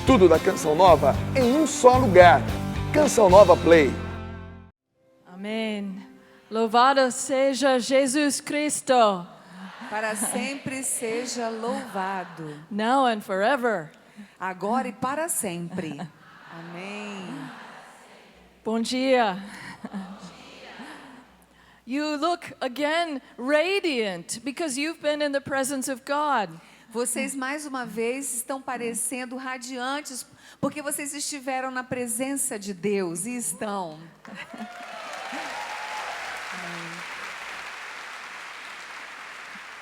Tudo da Canção Nova em um só lugar. Canção Nova Play. Amém. Louvado seja Jesus Cristo. Para sempre seja louvado. Now and forever. Agora e para sempre. Amém. Bom dia. You look again radiant because you've been in the presence of God. Vocês mais uma vez estão parecendo radiantes porque vocês estiveram na presença de Deus e estão.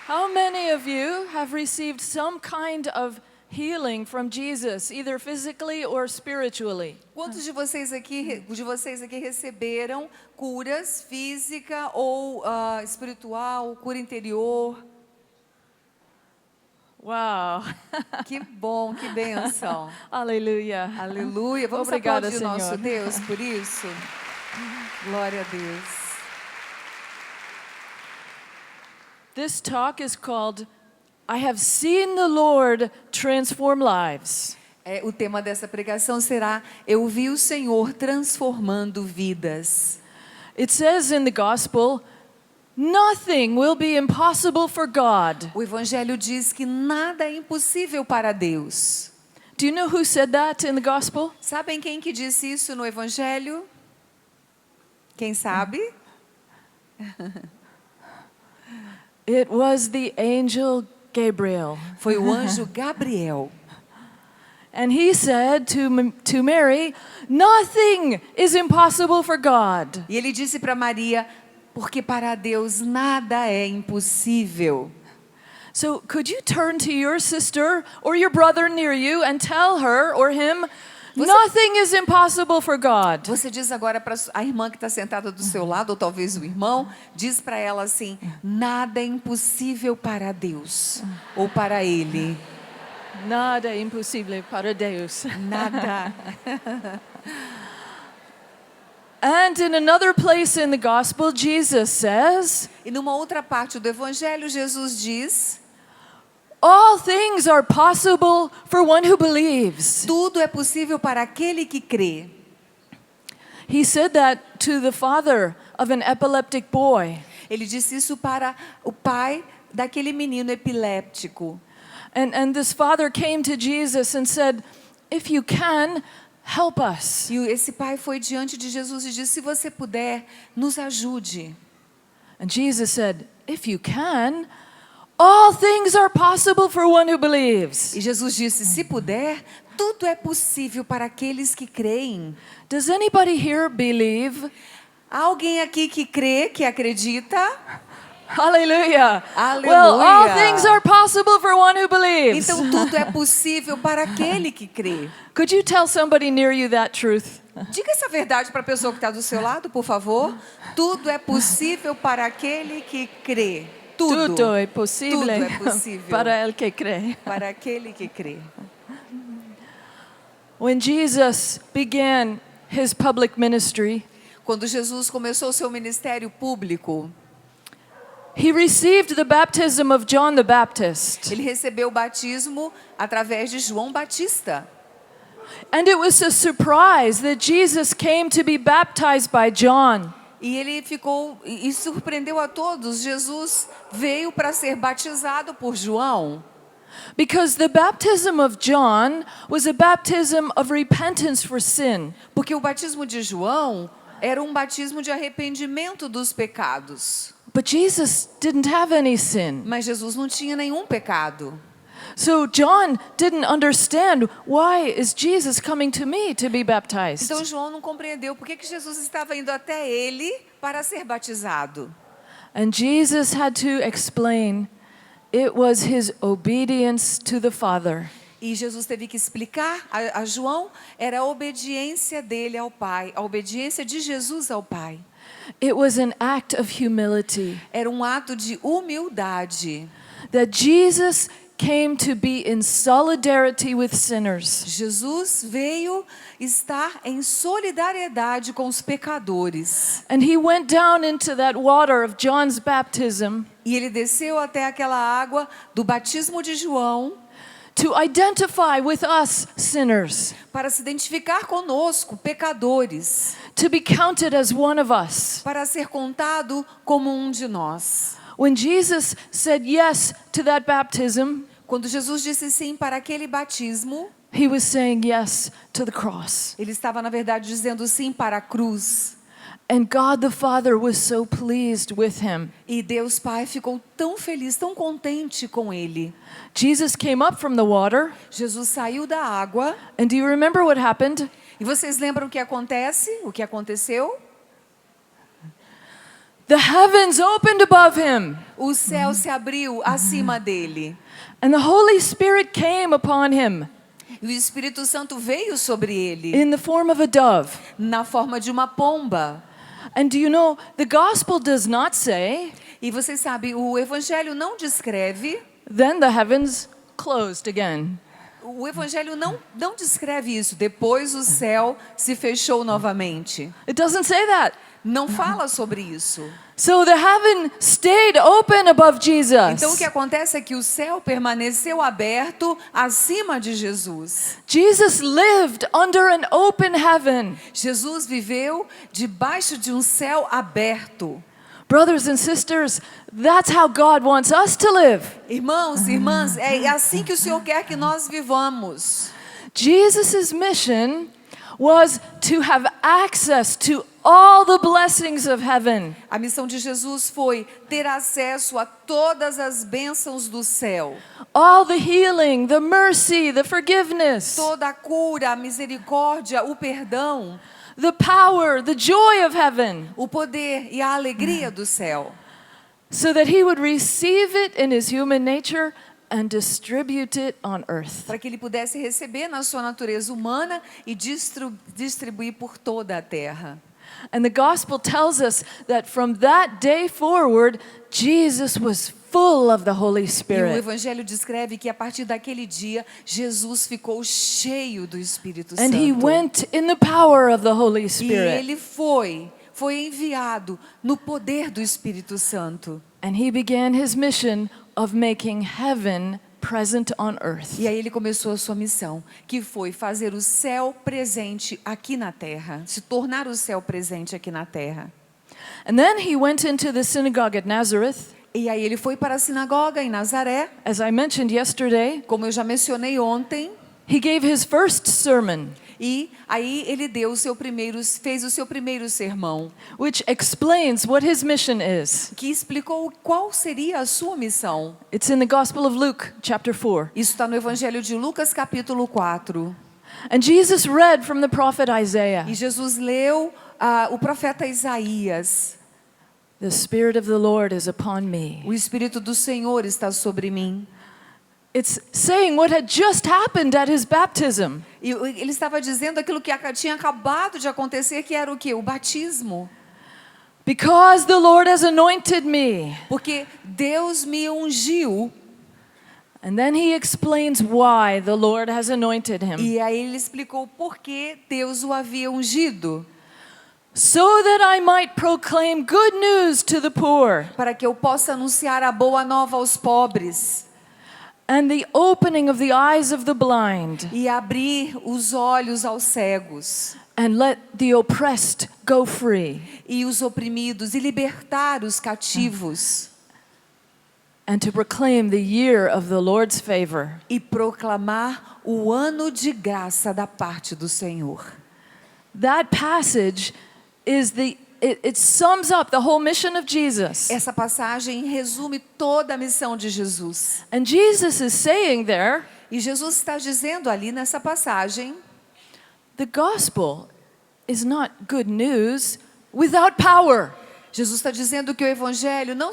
How many of you have received some kind of healing from Jesus, either physically or spiritually? Quantos de vocês aqui receberam curas física ou espiritual, cura interior? Wow. Que bom, que bênção. Aleluia. Aleluia. Vamos Obrigada, aplaudir o nosso Senhor. Deus por isso? Glória a Deus. This talk is called I have seen the Lord transform lives. O tema dessa pregação será Eu vi o Senhor transformando vidas. It says in the gospel, nothing will be impossible for God. O Evangelho diz que nada é impossível para Deus. Do you know who said that in the gospel? Sabem quem que disse isso no Evangelho? Quem sabe? It was the angel Gabriel. Foi o anjo Gabriel. And he said to Mary, nothing is impossible for God. E ele disse para Maria, porque para Deus nada é impossível. So could you turn to your sister or your brother near you and tell her or him, nothing is impossible for God. Você diz agora para a irmã que está sentada do seu lado, ou talvez o irmão, diz para ela assim, nada é impossível para Deus, ou para Ele. Nada é impossível para Deus. Nada. And in another place in the gospel, Jesus says, E numa outra parte do Evangelho, Jesus diz, all things are possible for one who believes. tudo é possível para aquele que crê. He said that to the father of an epileptic boy. Ele disse isso para o pai daquele menino epiléptico. And this father came to Jesus and said, if you can, help us. E esse pai foi diante de Jesus e disse, se você puder, nos ajude. And Jesus said, if you can, all things are possible for one who believes. E Jesus disse, se puder, tudo é possível para aqueles que creem. Does anybody here believe? Há alguém aqui que crê, que acredita? Hallelujah. Aleluia. Well, all things are possible for one who believes. Então tudo é possível para aquele que crê. Could you tell somebody near you that truth? Diga essa verdade para a pessoa que está do seu lado, por favor. Tudo é possível para aquele que crê. Tudo é possível, Tudo é possível para el que crê. para aquele que crê. When Jesus began his public ministry, Quando Jesus começou o seu ministério público, he received the baptism of John the Baptist. ele recebeu o batismo através de João Batista. And it was a surprise that Jesus came to be baptized by John. E ele ficou, e surpreendeu a todos, Jesus veio para ser batizado por João. Because the baptism of John was a baptism of repentance for sin. Porque o batismo de João era um batismo de arrependimento dos pecados. But Jesus didn't have any sin. Mas Jesus não tinha nenhum pecado. So John didn't understand, why is Jesus coming to me to be baptized? Então João não compreendeu por que Jesus estava indo até ele para ser batizado. And Jesus had to explain, it was his obedience to the Father. E Jesus teve que explicar a João, era a obediência dele ao Pai, a obediência de Jesus ao Pai. It was an act of humility. Era um ato de humildade. That Jesus came to be in solidarity with sinners. Jesus veio estar em solidariedade com os pecadores. And he went down into that water of John's baptism E ele desceu até aquela água do batismo de João to identify with us sinners, para se identificar conosco, pecadores, to be counted as one of us. para ser contado como um de nós. When Jesus said yes to that baptism, Quando Jesus disse sim para aquele batismo, he was saying yes to the cross. ele estava, na verdade, dizendo sim para a cruz. And God the Father was so pleased with him. E Deus Pai ficou tão feliz, tão contente com ele. Jesus came up from the water, Jesus saiu da água. and do you remember what happened? E vocês lembram o que acontece? O que aconteceu? The heavens opened above him, O céu se abriu acima dele. and the Holy Spirit came upon him E o Espírito Santo veio sobre ele in the form of a dove. na forma de uma pomba. And do you know, the gospel does not say, E vocês sabem, o Evangelho não descreve, then the heavens closed again. o Evangelho não descreve isso. Depois o céu se fechou novamente. It doesn't say that. Não fala sobre isso. So the heaven stayed open above Jesus. Então o que acontece é que o céu permaneceu aberto acima de Jesus. Jesus lived under an open heaven. Jesus viveu debaixo de um céu aberto. Brothers and sisters, that's how God wants us to live. Irmãos, irmãs, é assim que o Senhor quer que nós vivamos. Jesus' mission was to have access to all the blessings of heaven. A missão de Jesus foi ter acesso a todas as bênçãos do céu. All the healing, the mercy, the forgiveness, Toda a cura, a misericórdia, o perdão, the power, the joy of heaven, o poder e a alegria do céu. so that he would receive it in his human nature and distribute it on earth. Para que ele pudesse receber na sua natureza humana e distribuir por toda a terra. And the gospel tells us that from that day forward, Jesus was full of the Holy E o Spirit. Evangelho descreve que a partir daquele dia, Jesus ficou cheio do Espírito And Santo. he went in the power of the Holy E Spirit. ele foi enviado no poder do Espírito Santo. And he began his mission of making heaven present on earth. E aí ele começou a sua missão, que foi fazer o céu presente aqui na terra, se tornar o céu presente aqui na terra. And then he went into the synagogue at Nazareth. E aí ele foi para a sinagoga em Nazaré, As I mentioned yesterday, como eu já mencionei ontem, he gave his first sermon, e aí ele fez o seu primeiro sermão, which explains what his mission is. que explicou qual seria a sua missão. It's in the Gospel of Luke, chapter 4. Isso está no Evangelho de Lucas, capítulo 4. And Jesus read from the prophet Isaiah. E Jesus leu o profeta Isaías. The Spirit of the Lord is upon me. O Espírito do Senhor está sobre mim. It's saying what had just happened at his baptism. E ele estava dizendo aquilo que tinha acabado de acontecer, que era o quê? O batismo. Because the Lord has anointed me. Porque Deus me ungiu. And then he explains why the Lord has anointed him. E aí ele explicou por que Deus o havia ungido. So that I might proclaim good news to the poor, Para que eu possa anunciar a boa nova aos pobres. and the opening of the eyes of the blind, E abrir os olhos aos cegos. and let the oppressed go free, E os oprimidos. E libertar os cativos. and to proclaim the year of the Lord's favor. E proclamar o ano de graça da parte do Senhor. That passage is it sums up the whole mission of Jesus. Essa passagem resume toda a missão de Jesus. And Jesus is saying there, E Jesus está dizendo ali nessa passagem, the gospel is not good news without power. Jesus está dizendo que o evangelho não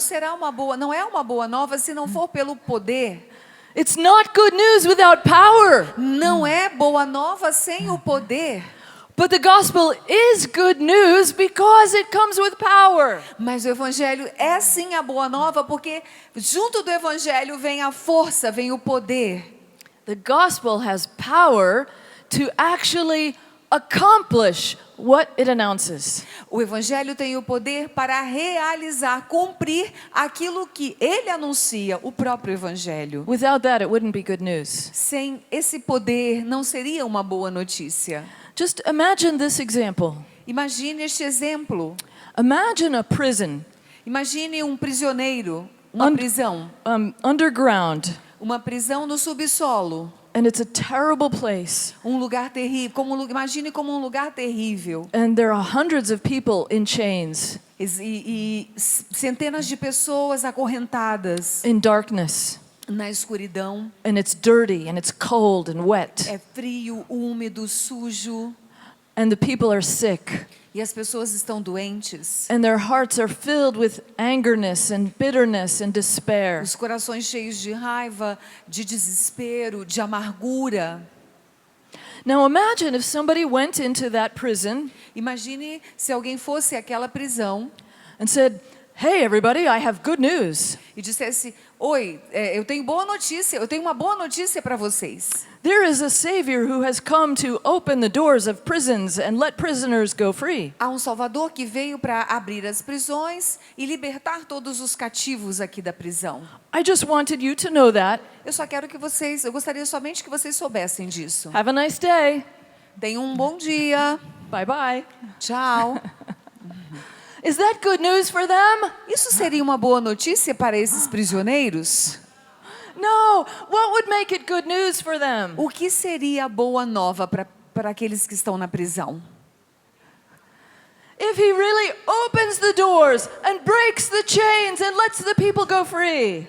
é uma boa nova se não for pelo poder. It's not good news without power. Não é boa nova sem o poder. But the gospel is good news because it comes with power. Mas o evangelho é sim a boa nova porque junto do evangelho vem a força, vem o poder. The gospel has power to actually accomplish what it announces. O evangelho tem o poder para realizar, cumprir aquilo que ele anuncia, o próprio evangelho. Without that, it wouldn't be good news. Sem esse poder, não seria uma boa notícia. Just imagine this example. Imagine este exemplo. Imagine a prison, Imagine um prisioneiro, uma prisão. underground, Uma prisão no subsolo. and it's a terrible place. Um lugar terrível. Imagine como um lugar terrível. And there are hundreds of people in chains, E centenas de pessoas acorrentadas in darkness, na escuridão. and it's dirty, and it's cold and wet, É frio, úmido, sujo. and the people are sick, E as pessoas estão doentes. and their hearts are filled with angerness and bitterness and despair. Os corações cheios de raiva, de desespero, de amargura. Now imagine if somebody went into that prison Imagine se alguém fosse àquela prisão and said, "Hey everybody, I have good news. e dissesse: Oi, eu tenho uma boa notícia para vocês. There is a Savior who has come to open the doors of prisons and let prisoners go free." Há um Salvador que veio para abrir as prisões e libertar todos os cativos aqui da prisão. I just wanted you to know that. Eu gostaria somente que vocês soubessem disso. Have a nice day. Tenham um bom dia. Bye bye. Tchau. Is that good news for them? Isso seria uma boa notícia para esses prisioneiros? No. What would make it good news for them? O que seria boa nova para aqueles que estão na prisão? If he really opens the doors and breaks the chains and lets the people go free.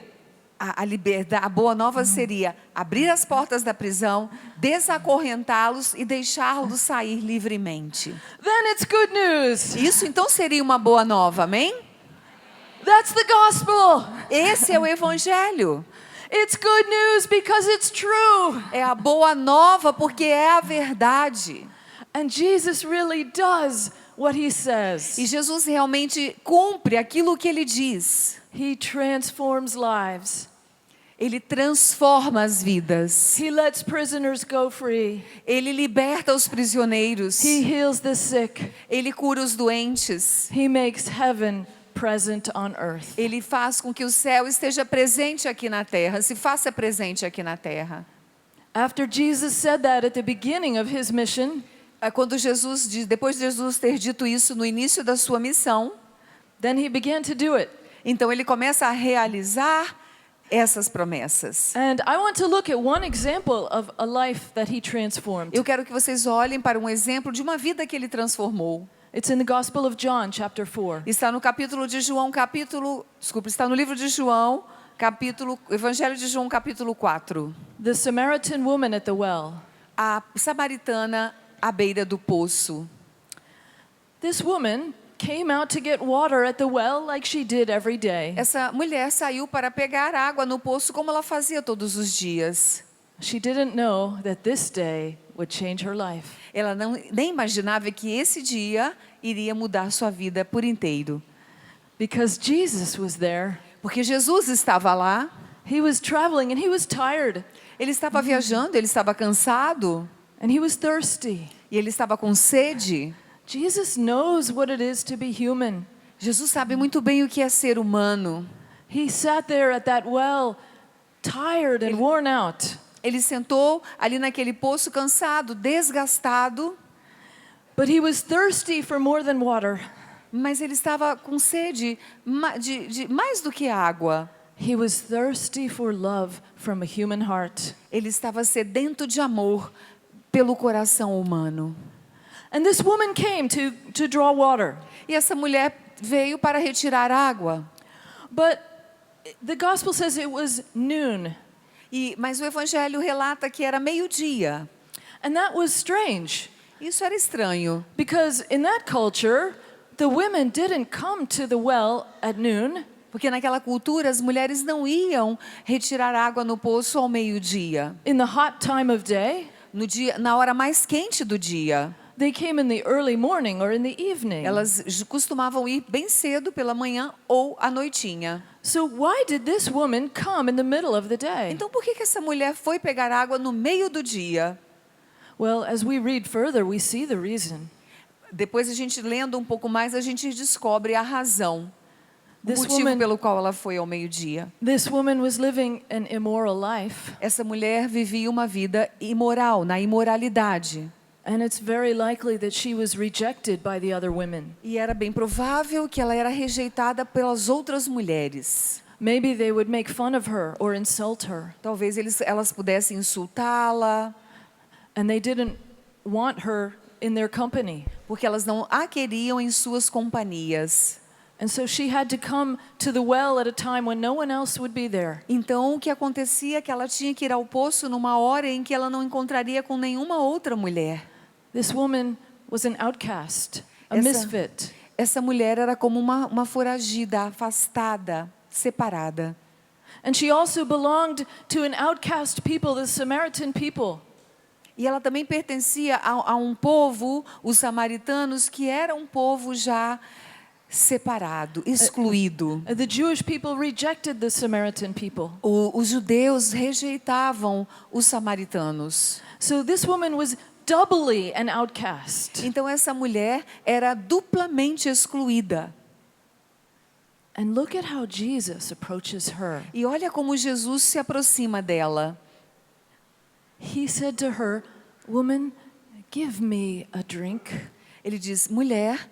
A boa nova seria abrir as portas da prisão, desacorrentá-los e deixá-los sair livremente. Then it's good news. Isso então seria uma boa nova, amém? That's the gospel. Esse é o evangelho. It's good news because it's true. É a boa nova porque é a verdade. And Jesus really does what he says. E Jesus realmente cumpre aquilo que ele diz. He transforms lives. Ele transforma as vidas. He lets prisoners go free. Ele liberta os prisioneiros. He heals the sick. Ele cura os doentes. He makes heaven present on earth. Ele faz com que o céu esteja presente aqui na terra, se faça presente aqui na terra. After Jesus said that at the beginning of his mission, Depois de Jesus ter dito isso no início da sua missão, then he began to do it. então ele começa a realizar essas promessas. And I want to look at one example of a life that he transformed. Eu quero que vocês olhem para um exemplo de uma vida que ele transformou. It's in the Gospel of John, chapter 4. Está no está no livro de João, Evangelho de João, capítulo 4. The Samaritan woman at the well. A samaritana à beira do poço. This woman came out to get water at the well like she did every day. Essa mulher saiu para pegar água no poço como ela fazia todos os dias. She didn't know that this day would change her life. Ela nem imaginava que esse dia iria mudar sua vida por inteiro. Because Jesus was there. Porque Jesus estava lá. He was traveling and he was tired. Ele estava viajando, ele estava cansado. And he was thirsty. E ele estava com sede. Jesus knows what it is to be human. Jesus sabe muito bem o que é ser humano. He sat there at that well, tired and worn out. Ele sentou ali naquele poço cansado, desgastado. But he was thirsty for more than water. Mas ele estava com sede de mais do que água. He was thirsty for love from a human heart. Ele estava sedento de amor pelo coração humano. And this woman came to draw water. E essa mulher veio para retirar água. But the gospel says it was noon. Mas o evangelho relata que era meio-dia. And that was strange. Isso era estranho. Because in that culture, the women didn't come to the well at noon. Porque naquela cultura as mulheres não iam retirar água no poço ao meio-dia. In the hot time of day, na hora mais quente do dia. they came in the early morning or in the evening. Elas costumavam ir bem cedo pela manhã ou à noitinha. So why did this woman come in the middle of the day? Então por que essa mulher foi pegar água no meio do dia? Well, as we read further, we see the reason. Depois a gente lendo um pouco mais, a gente descobre a razão, o This motivo woman- pelo qual ela foi ao meio-dia. This woman was living an immoral life, Essa mulher vivia uma vida imoral, na imoralidade. and it's very likely that she was rejected by the other women. E era bem provável que ela era rejeitada pelas outras mulheres. Maybe they would make fun of her or insult her, Talvez elas pudessem insultá-la, and they didn't want her in their company. porque elas não a queriam em suas companhias. And so she had to come to the well at a time when no one else would be there. Então, o que acontecia é que ela tinha que ir ao poço numa hora em que ela não encontraria com nenhuma outra mulher. This woman was an outcast, a Essa- misfit. Essa mulher era como uma foragida, afastada, separada. And she also belonged to an outcast people, the Samaritan people. E ela também pertencia a um povo, os samaritanos, que era um povo já separado, excluído. The Jewish people rejected the Samaritan people. Os judeus rejeitavam os samaritanos. So this woman was doubly an outcast. Então essa mulher era duplamente excluída. And look at how Jesus approaches her. E olha como Jesus se aproxima dela. He said to her, "Woman, give me a drink." Ele diz: mulher,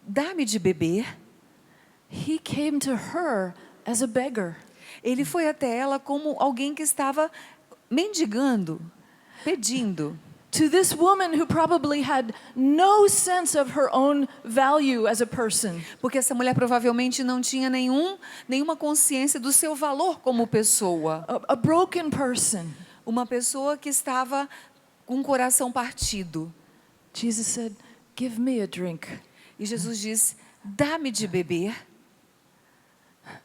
dá-me de beber. He came to her as a beggar. Ele foi até ela como alguém que estava mendigando, pedindo. To this woman who probably had no sense of her own value as a person. Porque essa mulher provavelmente não tinha nenhuma consciência do seu valor como pessoa. A broken person. Uma pessoa que estava com o coração partido. Jesus said, "Give me a drink." E Jesus diz: dá-me de beber.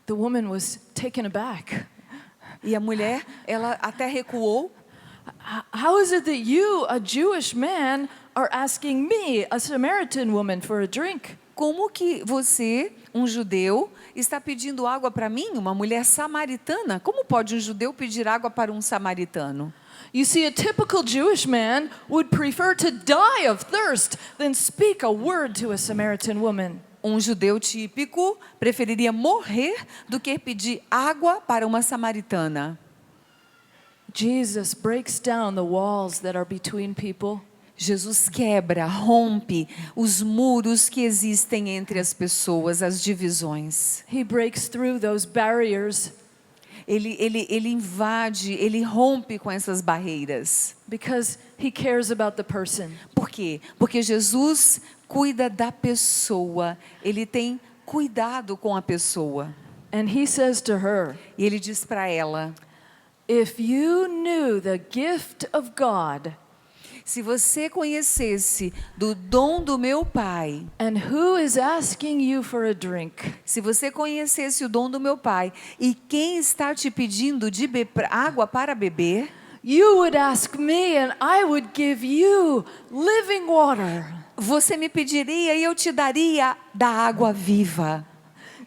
The woman was taken aback. E a mulher, ela até recuou. How is it that you, a Jewish man, are asking me, a Samaritan woman, for a drink? Como que você, um judeu, está pedindo água para mim, uma mulher samaritana? Como pode um judeu pedir água para um samaritano? You see, a typical Jewish man would prefer to die of thirst than speak a word to a Samaritan woman. Um judeu típico preferiria morrer do que pedir água para uma samaritana. Jesus breaks down the walls that are between people. Jesus quebra, rompe os muros que existem entre as pessoas, as divisões. He breaks through those barriers Ele invade, ele rompe com essas barreiras. because he cares about the person. Por quê? Porque Jesus cuida da pessoa. Ele tem cuidado com a pessoa. And he says to her, E ele diz para ela: "If you knew the gift of God se você conhecesse do dom do meu Pai, and who is asking you for a drink, se você conhecesse o dom do meu Pai e quem está te pedindo de água para beber, you would ask me and I would give you living water." você me pediria e eu te daria da água viva.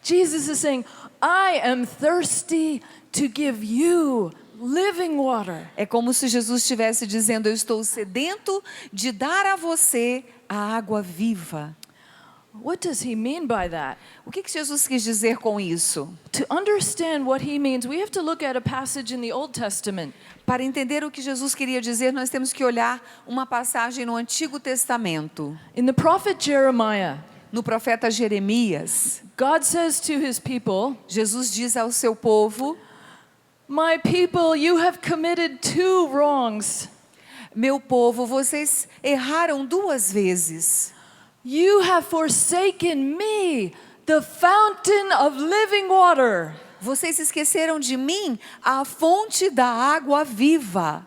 Jesus is saying, "I am thirsty to give you living water." É como se Jesus estivesse dizendo: eu estou sedento de dar a você a água viva. What does he mean by that? O que Jesus quis dizer com isso? To understand what he means, we have to look at a passage in the Old Testament. Para entender o que Jesus queria dizer, nós temos que olhar uma passagem no Antigo Testamento. In the prophet Jeremiah, No profeta Jeremias, God says to his people, Jesus diz ao seu povo: "My people, you have committed two wrongs. meu povo, vocês erraram 2 vezes. You have forsaken me, the fountain of living water, Vocês esqueceram de mim, a fonte da água viva.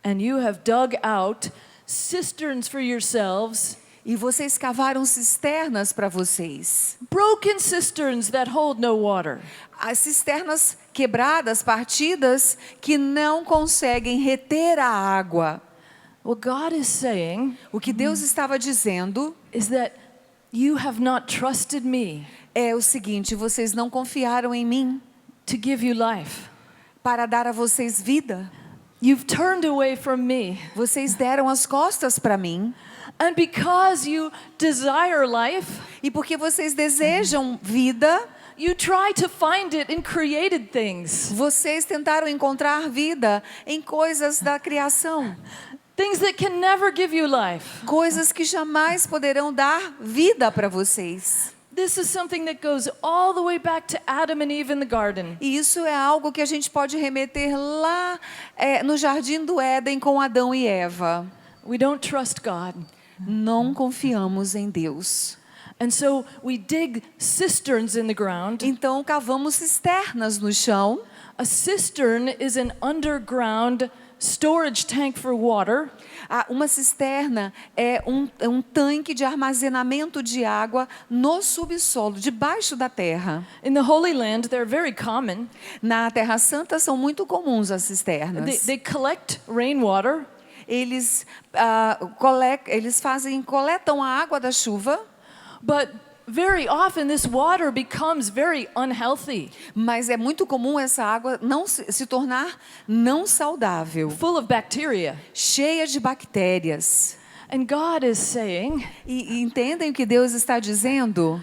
and you have dug out cisterns for yourselves, E vocês cavaram cisternas para vocês. broken cisterns that hold no water." As cisternas quebradas, partidas, que não conseguem reter a água. What God is saying O que Deus estava dizendo is that you have not trusted me é o seguinte: vocês não confiaram em mim to give you life. para dar a vocês vida. You've turned away from me. Vocês deram as costas para mim. And because you desire life, E porque vocês desejam vida, you try to find it in created things. vocês tentaram encontrar vida em coisas da criação. Things that can never give you life. Coisas que jamais poderão dar vida para vocês. This is something that goes all the way back to Adam and Eve in the garden. E isso é algo que a gente pode remeter lá no Jardim do Éden com Adão e Eva. We don't trust God. Não confiamos em Deus. And so we dig cisterns in the ground. Então cavamos cisternas no chão. A cistern is an underground storage tank for water. Uma cisterna é um tanque de armazenamento de água no subsolo, debaixo da terra. In the Holy Land, they're very common. Na Terra Santa são muito comuns as cisternas. They collect rainwater. Eles coletam a água da chuva, But very often this water becomes very unhealthy, mas é muito comum essa água não se tornar não saudável, full of bacteria. cheia de bactérias. And God is saying, E entendem o que Deus está dizendo?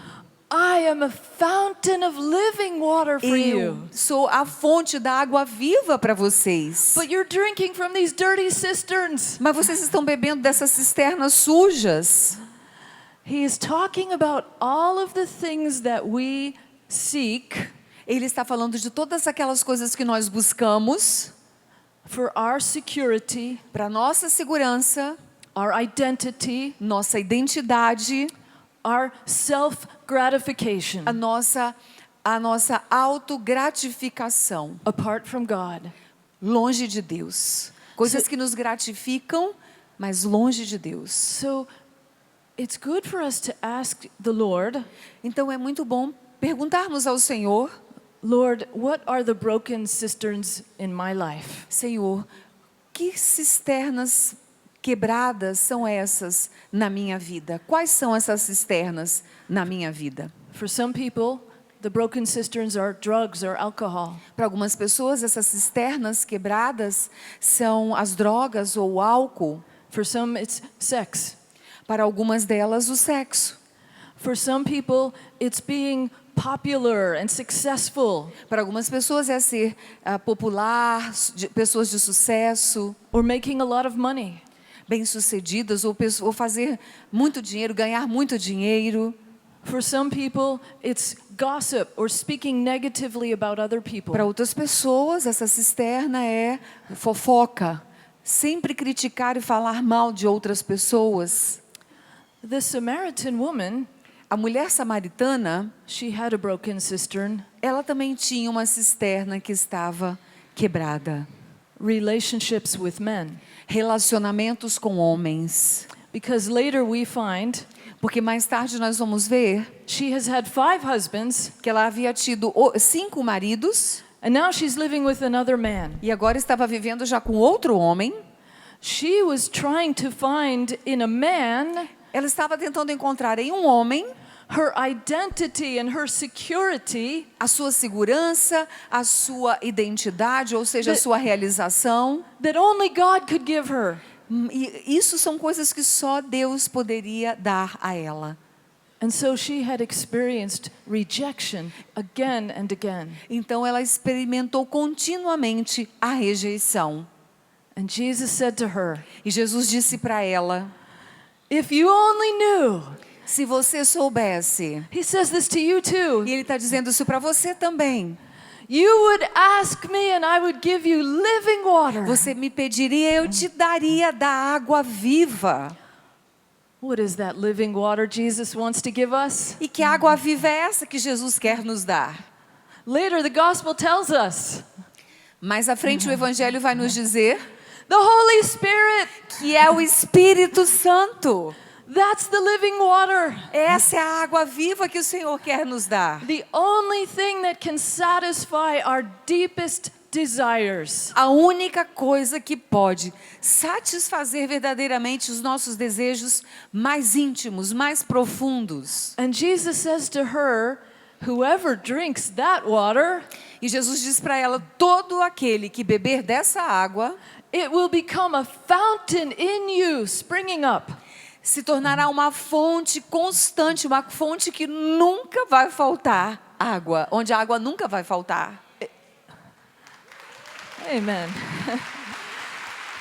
I am a fountain of living water for Eu you. sou a fonte da água viva para vocês. But you're drinking from these dirty cisterns. Mas vocês estão bebendo dessas cisternas sujas. He is talking about all of the things that we seek Ele está falando de todas aquelas coisas que nós buscamos for our security, para nossa segurança, our identity, nossa identidade, our self-gratification, a nossa autogratificação, apart from God. longe de Deus. Coisas que nos gratificam, mas longe de Deus. So it's good for us to ask the Lord, Então é muito bom perguntarmos ao Senhor: Lord, what are the broken cisterns in my life? Senhor, que cisternas quebradas são essas na minha vida? Quais são essas cisternas na minha vida? For some people, the broken cisterns are drugs or alcohol. Para algumas pessoas, essas cisternas quebradas são as drogas ou o álcool. For some, it's sex. Para algumas delas, o sexo. For some people, it's being popular and successful, Para algumas pessoas é ser popular, pessoas de sucesso, or making a lot of money. bem-sucedidas, ou fazer muito dinheiro, ganhar muito dinheiro. For some people, it's gossip or speaking negatively about other people. Para outras pessoas, essa cisterna é fofoca, sempre criticar e falar mal de outras pessoas. The Samaritan woman, A mulher samaritana, she had a broken cistern. ela também tinha uma cisterna que estava quebrada. Relationships with men. Relacionamentos com homens. Because later we find Porque mais tarde nós vamos ver she has had 5 husbands, que ela havia tido 5 maridos and now she's living with another man. e agora estava vivendo já com outro homem. She was trying to find in a man Ela estava tentando encontrar em um homem her identity and her security a sua segurança, a sua identidade, ou seja, a sua realização. that only God could give her. E isso são coisas que só Deus poderia dar a ela. And so she had experienced rejection again and again. Então ela experimentou continuamente a rejeição. And Jesus said to her, E Jesus disse para ela: if you only knew. se você soubesse, He says this to you too. e Ele está dizendo isso para você também, You would ask me and I would give you living water. você me pediria, eu te daria da água viva. What is that living water Jesus wants to give us? E que água viva é essa que Jesus quer nos dar? Later the gospel tells us Mais à frente o Evangelho vai nos dizer the Holy Spirit, que é o Espírito Santo. that's the living water. Essa é a água viva que o Senhor quer nos dar. The only thing that can satisfy our deepest desires. A única coisa que pode satisfazer verdadeiramente os nossos desejos mais íntimos, mais profundos. And Jesus says to her, whoever drinks that water, E Jesus diz para ela: todo aquele que beber dessa água, it will become a fountain in you, springing up. Se tornará uma fonte constante, uma fonte que nunca vai faltar água, onde a água nunca vai faltar. Amen.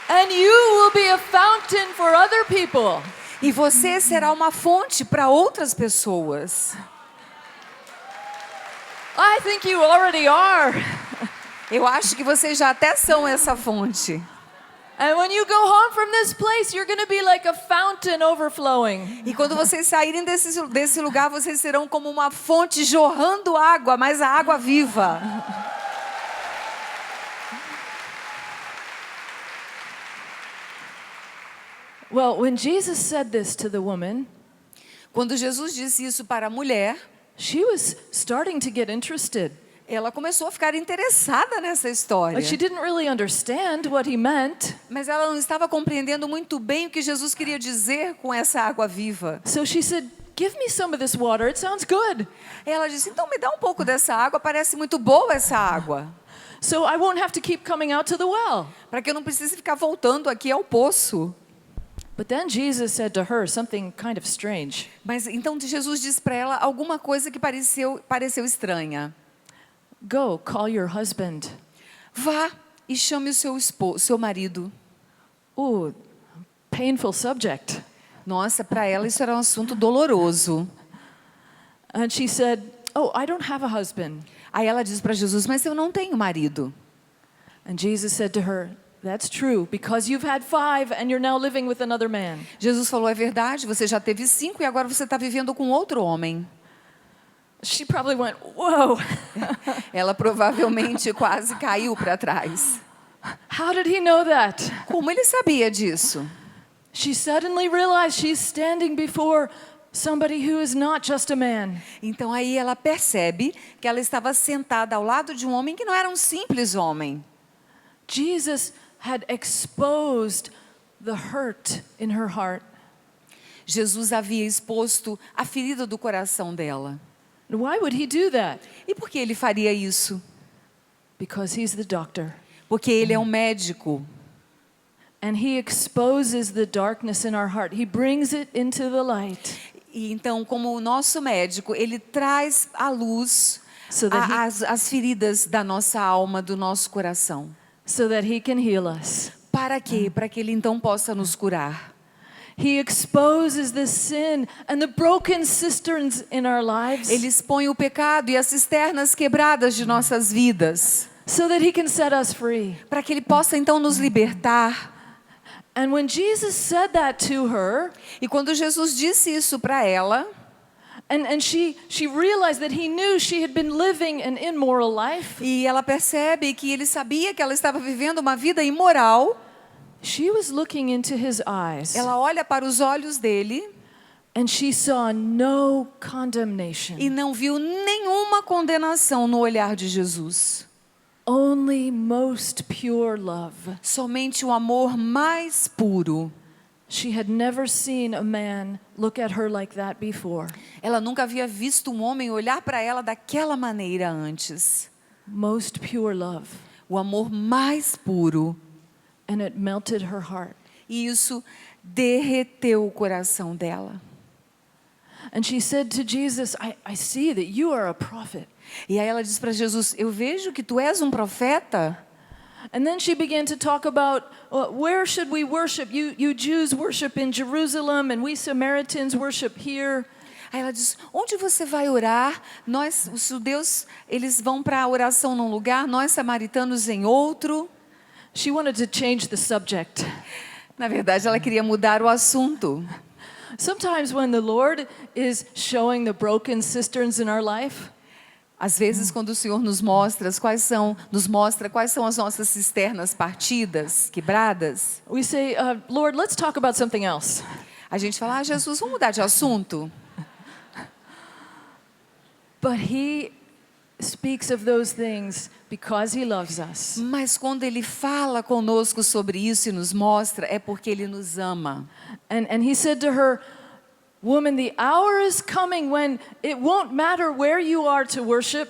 And you will be a fountain for other people. E você será uma fonte para outras pessoas. I think you already are. Eu acho que vocês já até são essa fonte. And when you go home from this place, you're going to be like a fountain overflowing. E quando vocês saírem desse lugar, vocês serão como uma fonte jorrando água, mas a água viva. Well, when Jesus said this to the woman, Quando Jesus disse isso para a mulher, she was starting to get interested. ela começou a ficar interessada nessa história. Like she didn't really understand what he meant. Mas ela não estava compreendendo muito bem o que Jesus queria dizer com essa água viva. So she said, "Give me some of this water. It sounds good. Ela disse, então me dá um pouco dessa água, parece muito boa essa água. So I won't have to keep coming out to the well." Para que eu não precise ficar voltando aqui ao poço. But then Jesus said to her something kind of strange. Mas então Jesus disse para ela alguma coisa que pareceu estranha. Go, call your husband. Vá e chame o seu marido. Ooh, painful subject. Nossa, para ela isso era um assunto doloroso. And she said, "Oh, I don't have a husband." Aí ela disse para Jesus, mas eu não tenho marido. And Jesus said to her, "That's true, because you've had 5 and you're now living with another man." Jesus falou, é verdade, você já teve 5 e agora você está vivendo com outro homem. She probably went, "Whoa." Ela provavelmente quase caiu para trás. How did he know that? Como ele sabia disso? She suddenly realized she's standing before somebody who is not just a man. Então aí ela percebe que ela estava sentada ao lado de um homem que não era um simples homem. Jesus had exposed the hurt in her heart. Jesus havia exposto a ferida do coração dela. Why would he do that? E por que ele faria isso? Because he's the doctor. Porque ele é um médico. And he exposes the darkness in our heart. He brings it into the light. E então, como o nosso médico, ele traz à luz as feridas da nossa alma, do nosso coração. So that he can heal us. Para quê? Para que ele então possa nos curar. He exposes the sin and the broken cisterns in our lives. Ele expõe o pecado e as cisternas quebradas de nossas vidas. So that he can set us free. Para que ele possa então nos libertar. And when Jesus said that to her, e quando Jesus disse isso para ela, and she realized that he knew she had been living an immoral life. E ela percebe que ele sabia que ela estava vivendo uma vida imoral. She was looking into his eyes. Ela olha para os olhos dele. And she saw no condemnation. E não viu nenhuma condenação no olhar de Jesus. Only most pure love. Somente o amor mais puro. She had never seen a man look at her like that before. Ela nunca havia visto um homem olhar para ela daquela maneira antes. Most pure love. O amor mais puro. And it melted her heart. E isso derreteu o coração dela. And she said to Jesus, I see that you are a prophet. E aí ela disse para Jesus, eu vejo que tu és um profeta. And then she began to talk about where should we worship? You Jews worship in Jerusalem and we Samaritans worship here. Aí ela disse, onde você vai orar? Nós, os judeus, eles vão para a oração num lugar, nós samaritanos em outro. She wanted to change the subject. Na verdade, ela queria mudar o assunto. Sometimes when the Lord is showing the broken cisterns in our life, às vezes, quando o Senhor nos mostra quais são as nossas cisternas partidas, quebradas, we say, Lord, let's talk about something else. a gente fala, Jesus, vamos mudar de assunto. But he speaks of those things because he loves us. Mas quando ele fala conosco sobre isso e nos mostra, é porque ele nos ama. And he said to her, woman, the hour is coming when it won't matter where you are to worship.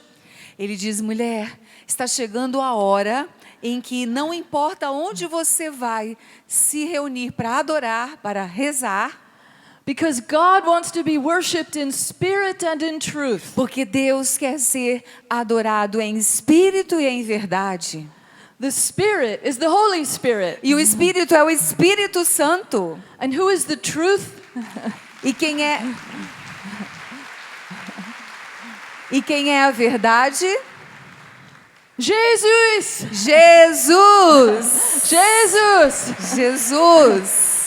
Ele diz, mulher, está chegando a hora em que não importa onde você vai se reunir para adorar, para rezar, because God wants to be worshipped in spirit and in truth. porque Deus quer ser adorado em espírito e em verdade. The Spirit is the Holy Spirit. E o Espírito é o Espírito Santo. And who is the truth? E quem é a verdade? Jesus! Jesus! Jesus! Jesus!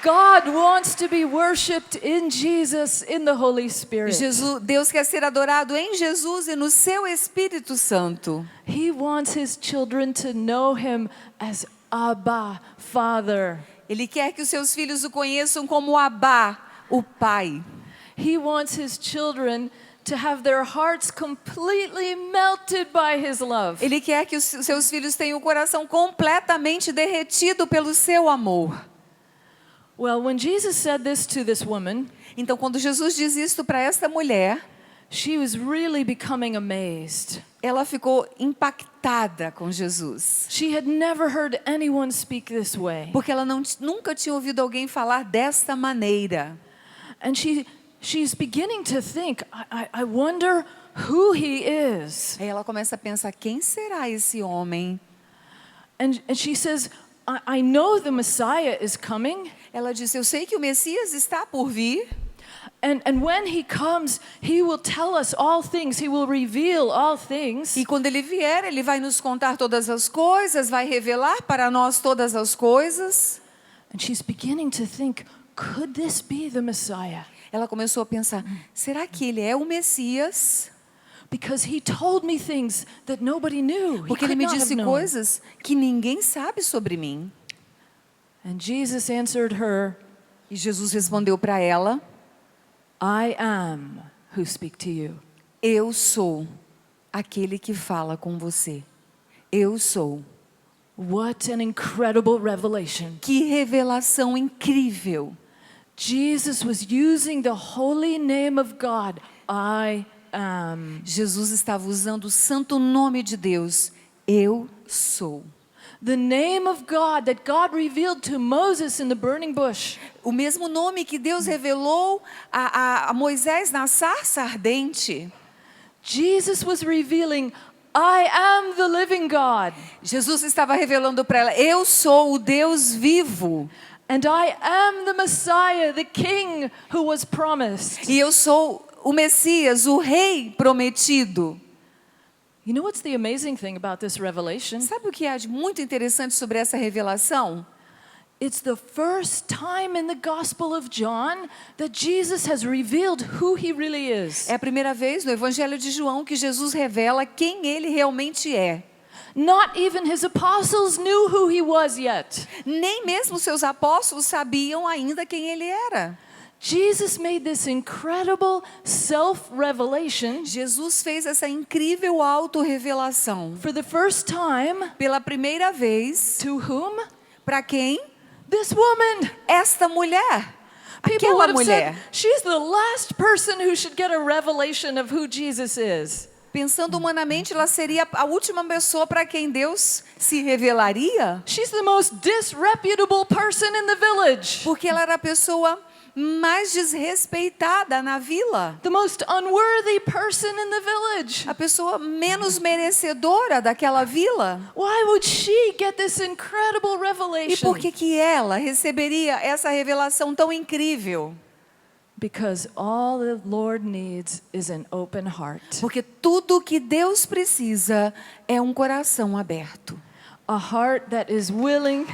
God wants to be worshipped in Jesus, in the Holy Spirit. Deus quer ser adorado em Jesus e no seu Espírito Santo. He wants his children to know him as Abba, Father. Ele quer que os seus filhos o conheçam como Abba, o Pai. He wants his children to have their hearts completely melted by his love. Ele quer que os seus filhos tenham o coração completamente derretido pelo seu amor. Well, when Jesus said this to this woman, Então, quando Jesus diz isto para esta mulher, she was really becoming amazed. ela ficou impactada com Jesus. She had never heard anyone speak this way. Porque ela nunca tinha ouvido alguém falar desta maneira. And she's beginning to think, I wonder who he is. Aí ela começa a pensar, quem será esse homem? And she says, I know the Messiah is coming. Ela disse, eu sei que o Messias está por vir. And when he comes, he will tell us all things. He will reveal all things. E quando ele vier, ele vai nos contar todas as coisas, vai revelar para nós todas as coisas. And she's beginning to think, could this be the Messiah? Ela começou a pensar, será que ele é o Messias? Because he told me things that nobody knew. Porque ele me disse coisas que ninguém sabe sobre mim. And Jesus answered her, E Jesus respondeu para ela, I am who speak to you. eu sou aquele que fala com você. Eu sou. What an incredible revelation. Que revelação incrível. Jesus was using the holy name of God. I am. Jesus estava usando o santo nome de Deus. Eu sou. The name of God that God revealed to Moses in the burning bush. O mesmo nome que Deus revelou a Moisés na sarça ardente. Jesus was revealing, I am the living God. Jesus estava revelando para ela, eu sou o Deus vivo. And I am the Messiah, the King who was promised. E eu sou o Messias, o Rei prometido. You know what's the amazing thing about this revelation? Sabe o que há de muito interessante sobre essa revelação? It's the first time in the Gospel of John that Jesus has revealed who he really is. É a primeira vez no Evangelho de João que Jesus revela quem ele realmente é. Not even his apostles knew who he was yet. Nem mesmo seus apóstolos sabiam ainda quem ele era. Jesus made this incredible self-revelation Jesus fez essa incrível autorrevelação. for the first time Pela primeira vez, to whom? para quem? This woman. Esta mulher. People Aquela would have mulher. said, she's the last person who should get a revelation of who Jesus is. Pensando humanamente, ela seria a última pessoa para quem Deus se revelaria. She's the most disreputable person in the village. Porque ela era a pessoa mais desrespeitada na vila. The most unworthy person in the village. A pessoa menos merecedora daquela vila. Why would she get this incredible E revelation? por que ela receberia essa revelação tão incrível? Because all the Lord needs is an open heart. Porque tudo que Deus precisa é um coração aberto. A heart that is willing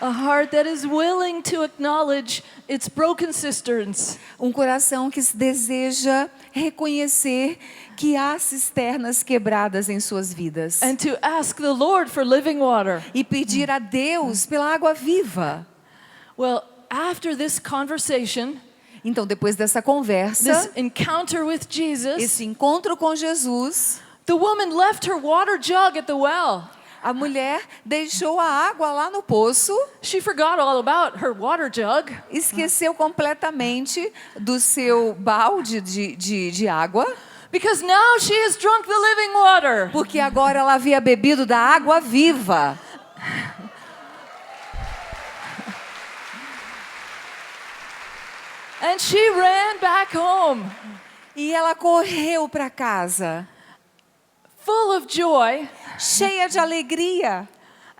a heart that is willing to acknowledge its broken cisterns. Um coração que deseja reconhecer que há cisternas quebradas em suas vidas. And to ask the Lord for living water. E pedir a Deus pela água viva. Well, after this conversation, Então, depois dessa conversa, this encounter with Jesus, esse encontro com Jesus, the woman left her water jug at the well. A mulher deixou a água lá no poço, She forgot all about her water jug. esqueceu completamente do seu balde de água, Because now she has drunk the living water. porque agora ela havia bebido da água viva. And she ran back home, E ela correu para casa, full of joy. cheia de alegria.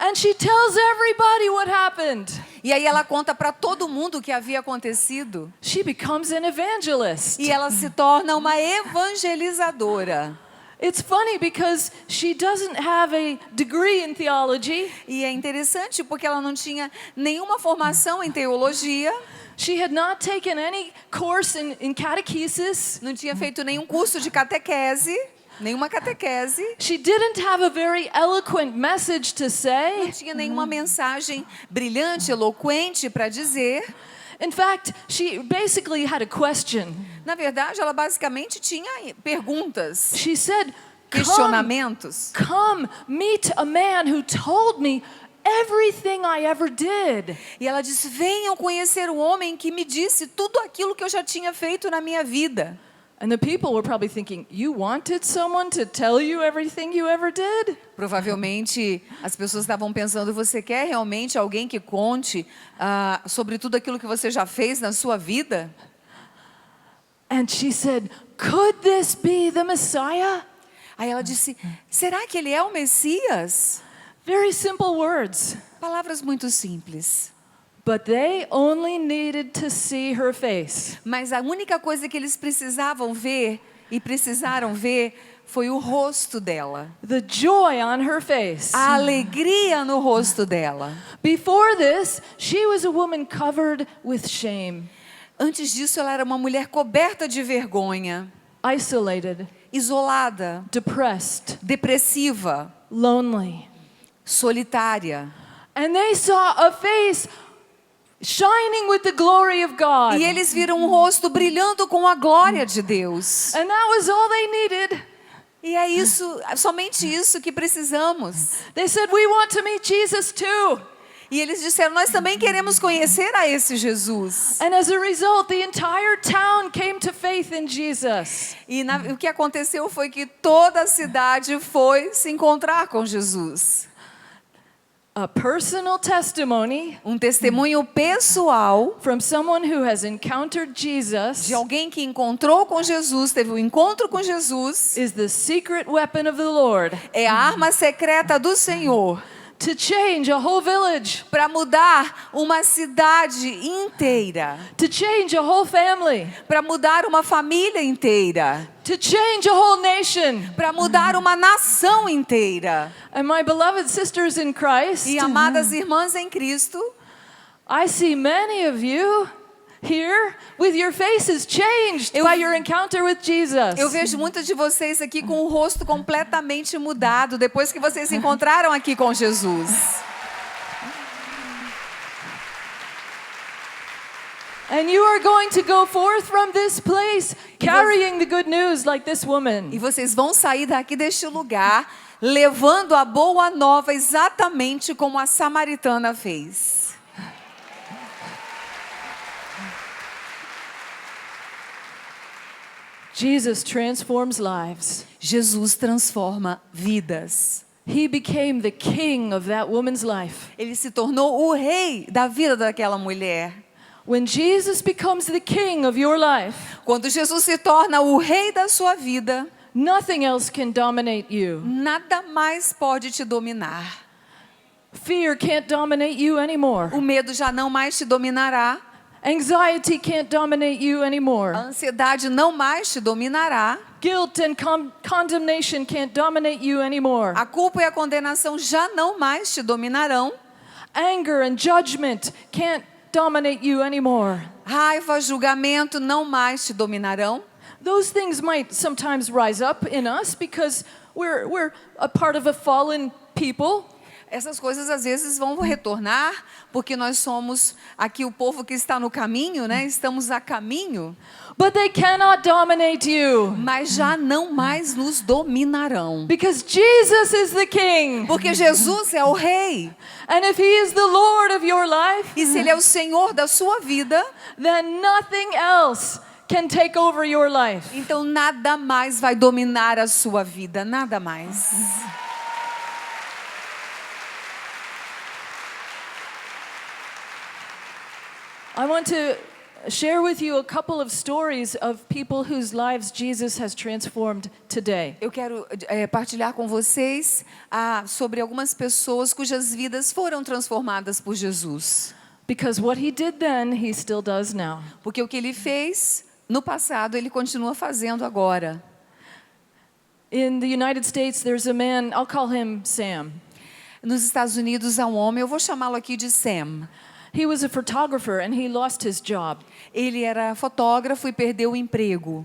And she tells everybody what happened. E aí ela conta para todo mundo o que havia acontecido. She becomes an evangelist. E ela se torna uma evangelizadora. It's funny because she doesn't have a degree in theology. E é interessante porque ela não tinha nenhuma formação em teologia, She had not taken any course in catechesis. não tinha feito nenhum curso de catequese, nenhuma catequese, She didn't have a very eloquent message to não say. tinha nenhuma mensagem brilhante, eloquente para dizer. In fact, she basically had a question. Na verdade, ela basicamente tinha perguntas, She said, questionamentos. Come meet a man who told me everything I ever did. E ela disse: venham conhecer o homem que me disse tudo aquilo que eu já tinha feito na minha vida. And the people were probably thinking, you wanted someone to tell you everything you ever did? Provavelmente as pessoas estavam pensando: você quer realmente alguém que conte sobre tudo aquilo que você já fez na sua vida? And she said, could this be the Messiah? Aí ela disse: será que ele é o Messias? Very simple words. Palavras muito simples. But they only needed to see her face. Mas a única coisa que eles precisavam ver e precisaram ver foi o rosto dela. The joy on her face. A alegria no rosto dela. Before this, she was a woman covered with shame, Antes disso, ela era uma mulher coberta de vergonha, isolated, isolada, depressed, depressiva, lonely. solitária. And they saw a face shining with the glory of God. E eles viram um rosto brilhando com a glória de Deus. And that was all they needed. E é isso, somente isso que precisamos. They said, we want to meet Jesus too. E eles disseram: nós também queremos conhecer a esse Jesus. And as a result, the entire town came to faith in Jesus. E o que aconteceu foi que toda a cidade foi se encontrar com Jesus. A personal testimony Um testemunho pessoal from someone who has encountered Jesus de alguém que encontrou com Jesus, teve um encontro com Jesus, is the secret weapon of the Lord é a arma secreta do Senhor to change a whole village, para mudar uma cidade inteira, to change a whole family, para mudar uma família inteira, to change a whole nation. para mudar uma nação inteira. And my beloved sisters in Christ, E amadas irmãs em Cristo, I see many of you here with your faces changed by your encounter with Jesus. eu vejo muitas de vocês aqui com o rosto completamente mudado depois que vocês se encontraram aqui com Jesus. And you are going to go forth from this place carrying the good news like this woman. E vocês vão sair daqui deste lugar levando a boa nova exatamente como a samaritana fez. Jesus transforms lives. Jesus transforma vidas. He became the king of that woman's life. Ele se tornou o rei da vida daquela mulher. When Jesus becomes the king of your life, Quando Jesus se torna o rei da sua vida, nothing else can dominate you. nada mais pode te dominar. Fear can't dominate you anymore. O medo já não mais te dominará. Anxiety can't dominate you A anymore. ansiedade não mais te dominará. Guilt and condemnation can't dominate you anymore. A culpa e a condenação já não mais te dominarão. Anger and judgment can't dominate you anymore. Raiva, julgamento não mais te dominarão. Those things might sometimes rise up in us because we're a part of a fallen people. Essas coisas às vezes vão retornar, porque nós somos aqui o povo que está no caminho, né? Estamos a caminho, But they cannot dominate you. mas já não mais nos dominarão. Because Jesus is the King. Porque Jesus é o Rei. And if He is the Lord of your life, E se Ele é o Senhor da sua vida, then nothing else can take over your life. então nada mais vai dominar a sua vida. Nada mais. I want to share with you a couple of stories of people whose lives Jesus has transformed today. Eu quero partilhar com vocês sobre algumas pessoas cujas vidas foram transformadas por Jesus. Because what He did then, He still does now. Porque o que Ele fez no passado, Ele continua fazendo agora. In the United States, there's a man, I'll call him Sam. Nos Estados Unidos há um homem, eu vou chamá-lo aqui de Sam. He was a photographer and he lost his job. Ele era fotógrafo e perdeu o emprego.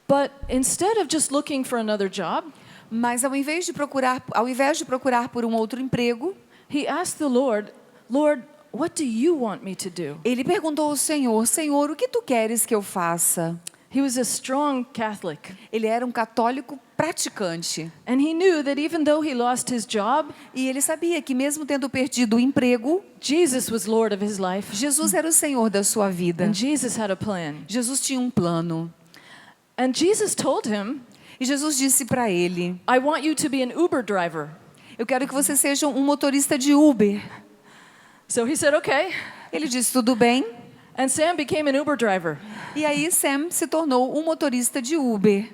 But instead of just looking for another job, Mas ao invés de procurar por um outro emprego, he asked the Lord, Lord, what do you want me to do? ele perguntou ao Senhor, Senhor, o que tu queres que eu faça? He was a strong Catholic. Ele era um católico praticante. And he knew that even though he lost his job, E ele sabia que mesmo tendo perdido o emprego, Jesus was Lord of his life. Jesus era o Senhor da sua vida. And Jesus had a plan. Jesus tinha um plano. And Jesus told him, E Jesus disse para ele, I want you to be an Uber driver. eu quero que você seja um motorista de Uber. So he said, okay. Ele disse, tudo bem. And Sam became an Uber driver. E aí Sam se tornou um motorista de Uber.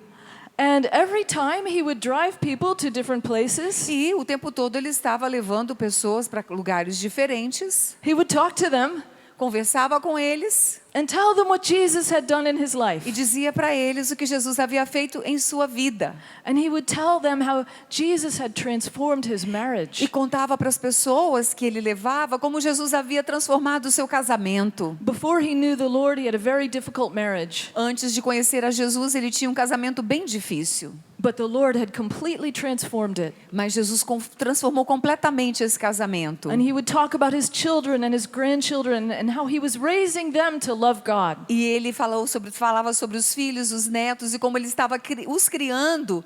And every time he would drive people to different places, E o tempo todo ele estava levando pessoas para lugares diferentes, he would talk to them conversava com eles and tell them what Jesus had done in his life. e dizia para eles o que Jesus havia feito em sua vida. And he would tell them how Jesus had transformed his marriage. E contava para as pessoas que ele levava como Jesus havia transformado o seu casamento. Before he knew the Lord, he had a very difficult marriage. Antes de conhecer a Jesus, ele tinha um casamento bem difícil. But the Lord had completely transformed it. Mas Jesus transformou completamente esse casamento. And he would talk about his children and his grandchildren and how he was raising them to love God. E ele falava sobre os filhos, os netos e como ele estava os criando,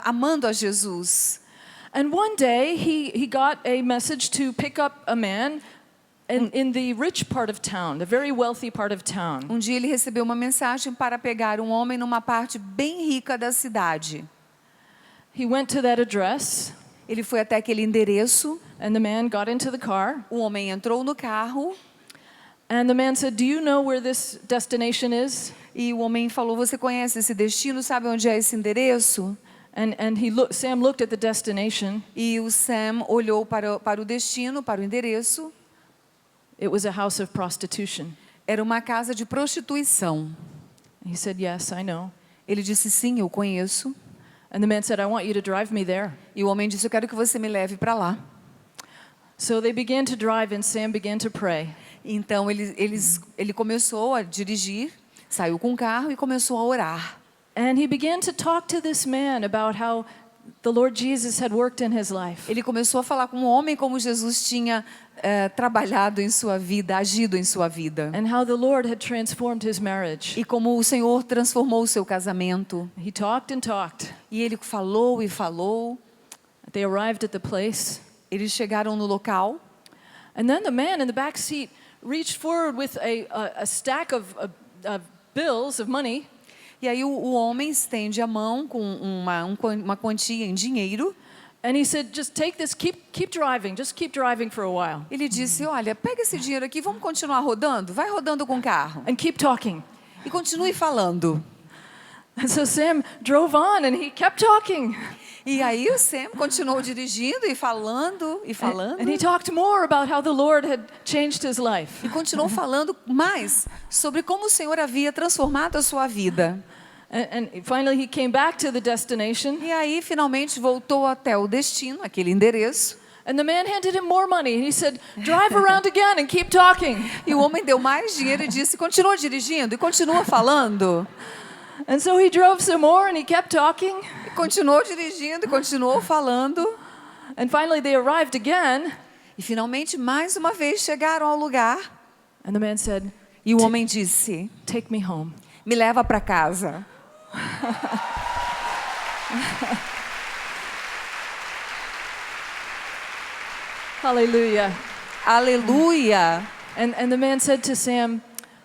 amando a Jesus. And one day he got a message to pick up a man in the rich part of town, the very wealthy part of town. Um dia ele recebeu uma mensagem para pegar um homem numa parte bem rica da cidade. He went to that address Ele foi até aquele endereço, and the man got into the car o homem entrou no carro and the man said, "Do you know where this destination is?" e o homem falou, você conhece esse destino, sabe onde é esse endereço? And Sam looked at the destination. E o Sam olhou para o destino, para o endereço. It was a house of prostitution. Era uma casa de prostituição. He said, "Yes, I know." Ele disse, sim, eu conheço. And the man said, "I want you to drive me there." E o homem disse, eu quero que você me leve para lá. So they began to drive and Sam began to pray. Então ele começou a dirigir, saiu com o carro e começou a orar. And he began to talk to this man about how the Lord Jesus had worked in his life. Ele começou a falar com o homem como Jesus tinha trabalhado em sua vida, agido em sua vida. And how the Lord had transformed his marriage. E como o Senhor transformou o seu casamento. He talked and talked. E ele falou e falou. They arrived at the place. Eles chegaram no local. And then the man in the back seat reached forward with a stack of bills of money. E aí o homem estende a mão com uma quantia em dinheiro. And he said, "Just take this, keep driving, just keep driving for a while. Ele disse, olha, pega esse dinheiro aqui, vamos continuar rodando? Vai rodando com o carro. And keep talking." E continue falando. And so Sam drove on and he kept talking. E aí o Sam continuou dirigindo e falando e falando. And he talked more about how the Lord had changed his life. E continuou falando mais sobre como o Senhor havia transformado a sua vida. And finally he came back to the destination. E aí finalmente voltou até o destino, aquele endereço. And the man handed him more money. He said, "Drive around again and keep talking." E o homem deu mais dinheiro e disse, continua dirigindo e continua falando. And so he drove some more and he kept talking. E continuou dirigindo e continuou falando. And finally they arrived again, E finalmente, mais uma vez, chegaram ao lugar. and the man said, E o homem disse: "Take me home." me leva para casa. Hallelujah. Aleluia! And the man said to Sam,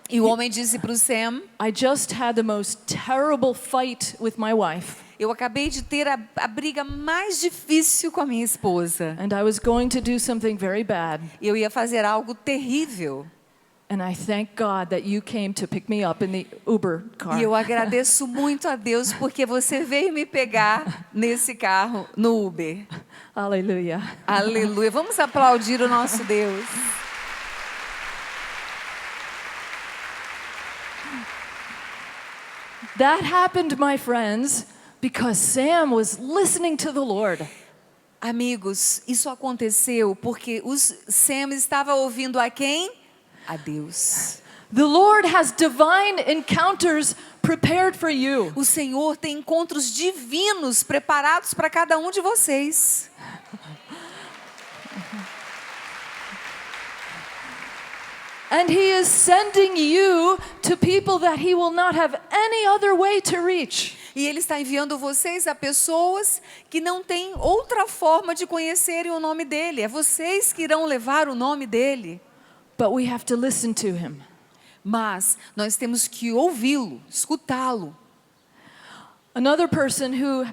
E o homem disse para o Sam: "I just had the most terrible fight with my wife, eu acabei de ter a briga mais difícil com a minha esposa. and I was going to do something very bad. Eu ia fazer algo terrível. And I thank God that you came to pick me up in the Uber car." E eu agradeço muito a Deus porque você veio me pegar nesse carro, no Uber. Hallelujah. Aleluia. Vamos aplaudir o nosso Deus. That happened, my friends, because Sam was listening to the Lord. Amigos, isso aconteceu porque Sam estava ouvindo a quem? A Deus. The Lord has divine encounters prepared for you. O Senhor tem encontros divinos preparados para cada um de vocês. And He is sending you to people that He will not have any other way to reach. E Ele está enviando vocês a pessoas que não têm outra forma de conhecerem o nome dEle. É vocês que irão levar o nome dEle. But we have to listen to Him. Mas nós temos que ouvi-lo, escutá-lo. Another person who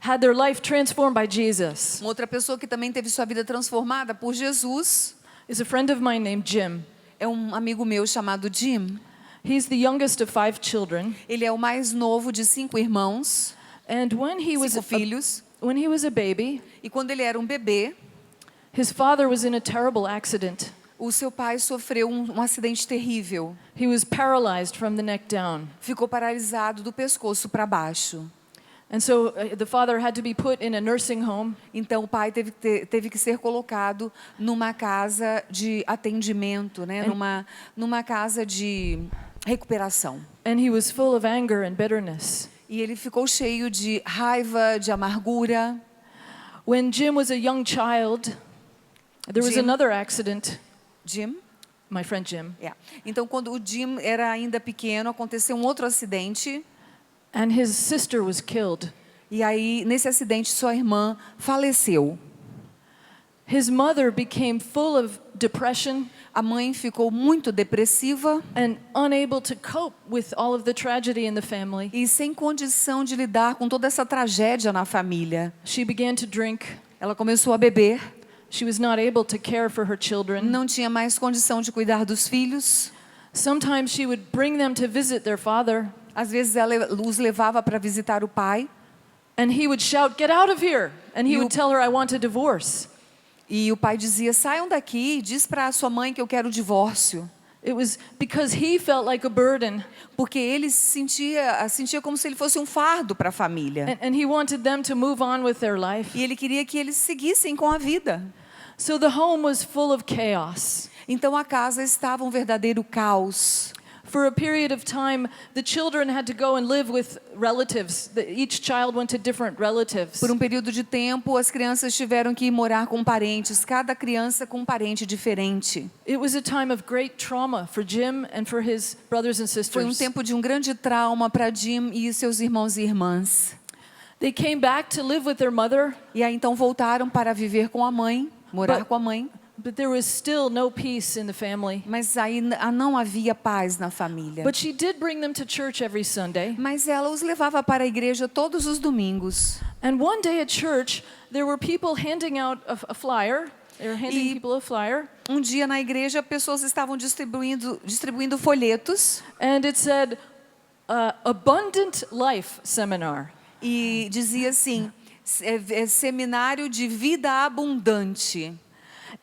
had their life transformed by Jesus Uma outra pessoa que também teve sua vida transformada por Jesus is a friend of mine named Jim. é um amigo meu chamado Jim. He's the youngest of 5 children. Ele é o mais novo de 5 irmãos, And when he was 5 filhos. when he was a baby, E quando ele era um bebê, his father was in a terrible accident. o seu pai sofreu um acidente terrível. He was paralyzed from the neck down. Ficou paralisado do pescoço para baixo. And so the father had to be put in a nursing home. Então o pai teve que ser colocado numa casa de atendimento, né? Numa casa de recuperação. And he was full of anger and bitterness. E ele ficou cheio de raiva, de amargura. When Jim was a young child, there was Jim? another accident. Jim? My friend Jim. É. Então, quando o Jim era ainda pequeno, aconteceu um outro acidente. And his sister was killed. E aí, nesse acidente, sua irmã faleceu. His mother became full of depression A mãe ficou muito depressiva and unable to cope with all of the tragedy in the family. e sem condição de lidar com toda essa tragédia na família. She began to drink. Ela começou a beber, She was not able to care for her children. não tinha mais condição de cuidar dos filhos. Sometimes she would bring them to visit their father, Às vezes ela os levava para visitar o pai and he would shout, "Get out of here!" And he You- would tell her, "I want a divorce." e o pai dizia: saiam daqui, diz para a sua mãe que eu quero o divórcio. It was because he felt like a burden, Porque ele se sentia como se ele fosse um fardo para a família. and he wanted them to move on with their life. E ele queria que eles seguissem com a vida. So the home was full of chaos. Então a casa estava um verdadeiro caos. For a period of time, the children had to go and live with relatives. Each child went to different relatives. Por um período de tempo, as crianças tiveram que ir morar com parentes, cada criança com um parente diferente. It was a time of great trauma for Jim and for his brothers and Foi um sisters. tempo de um grande trauma para Jim e seus irmãos e irmãs. They came back to live with their mother, E aí então voltaram para viver com a mãe, morar But- com a mãe. but there was still no peace in the family. Mas aí não havia paz na família. But she did bring them to church every Sunday. Mas ela os levava para a igreja todos os domingos. And one day at church, there were people handing out a flyer. They were handing E- people a flyer. Um dia na igreja, pessoas estavam distribuindo folhetos And it said, Abundant Life Seminar. e dizia assim: seminário de vida abundante.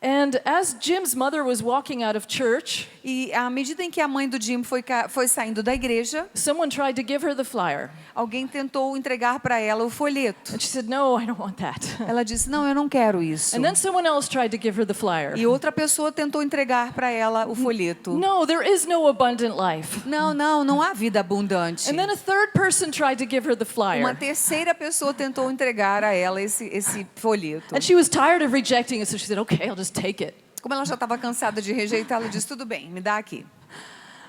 And as Jim's mother was walking out of church, E à medida em que a mãe do Jim foi saindo da igreja, someone tried to give her the flyer. alguém tentou entregar para ela o folheto. And she said, "No, I don't want that." Ela disse, não, eu não quero isso. And then someone else tried to give her the flyer. E outra pessoa tentou entregar para ela o folheto. No, there is no abundant life. Não, não, não há vida abundante. And then a third person tried to give her the Uma flyer. terceira pessoa tentou entregar a ela esse folheto. And she was tired of rejecting it, so she said, "Okay, I'll just take it." Como ela já estava cansada de rejeitar, ela disse, tudo bem, me dá aqui.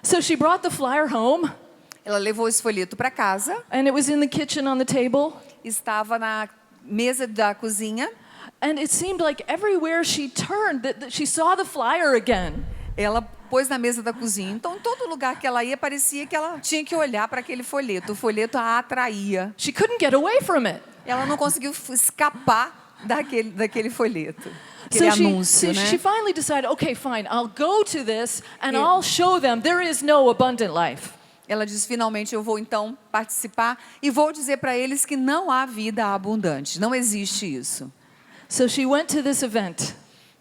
So she brought the flyer home, Ela levou esse folheto para casa, and it was in the kitchen on the table. estava na mesa da cozinha. And it seemed like everywhere she turned, that she saw the flyer again. Ela pôs na mesa da cozinha. Então, em todo lugar que ela ia, parecia que ela tinha que olhar para aquele folheto. O folheto a atraía. She couldn't get away from it. Ela não conseguiu escapar daquele folheto. Aquele So anúncio, né? she finally decided, okay, fine, I'll go to this and I'll show them there is no abundant life. Ela disse, finalmente eu vou então participar e vou dizer para eles que não há vida abundante. Não existe isso. So she went to this event.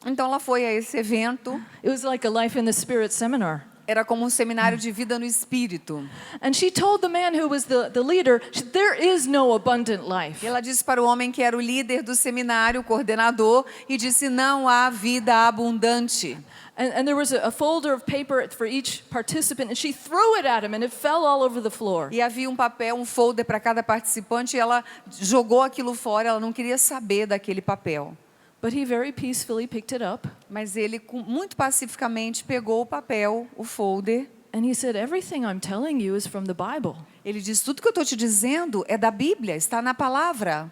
Então ela foi a esse evento. It was like a Life in the Spirit seminar. Era como um seminário de vida no espírito. And she told the man who was the leader, there is no abundant life. E ela disse para o homem que era o líder do seminário, o coordenador, e disse, não há vida abundante. And there was a folder of paper for each participant, and she threw it at him, and it fell all over the floor. E havia um papel, um folder para cada participante, e ela jogou aquilo fora, ela não queria saber daquele papel. But he very peacefully picked it up, Mas ele, muito pacificamente, pegou o papel, o folder. and he said, everything I'm telling you is from the Bible. Ele disse, tudo que eu estou te dizendo é da Bíblia, está na palavra.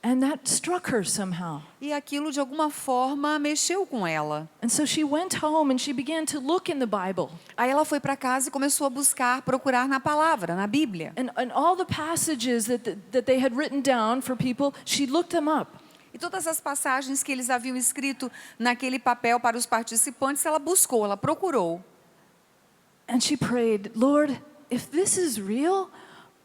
And that struck her somehow. E aquilo, de alguma forma, mexeu com ela. And so she went home and she began to look in the Bible. Aí ela foi para casa e começou a buscar, procurar na palavra, na Bíblia. And all the passages that they had written down for people, she looked them up. E todas as passagens que eles haviam escrito naquele papel para os participantes, ela buscou, ela procurou. And she prayed, Lord, if this is real,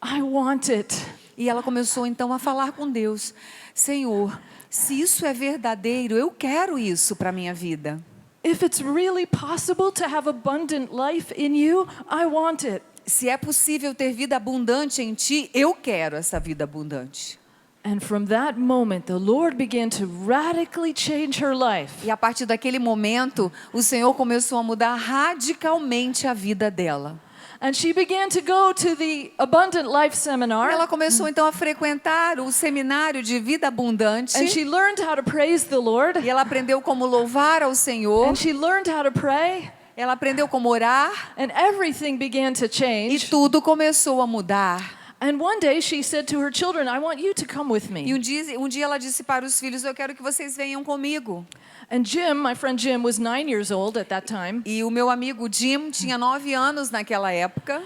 I want it. E ela começou então a falar com Deus. Senhor, se isso é verdadeiro, eu quero isso para a minha vida. If it's really possible to have abundant life in you, I want it. Se é possível ter vida abundante em ti, eu quero essa vida abundante. And from that moment, the Lord began to radically change her life. E a partir daquele momento, o Senhor começou a mudar radicalmente a vida dela. And she began to go to the Abundant Life Seminar. Ela começou então a frequentar o seminário de vida abundante. And she learned how to praise the Lord. E ela aprendeu como louvar ao Senhor. And she learned how to pray. Ela aprendeu como orar. And everything began to E change. tudo começou a mudar. And one day she said to her children, I want you to come with me. E um dia ela disse para os filhos, eu quero que vocês venham comigo. And Jim, my friend Jim, was 9 years old at that time. E o meu amigo Jim tinha 9 anos naquela época.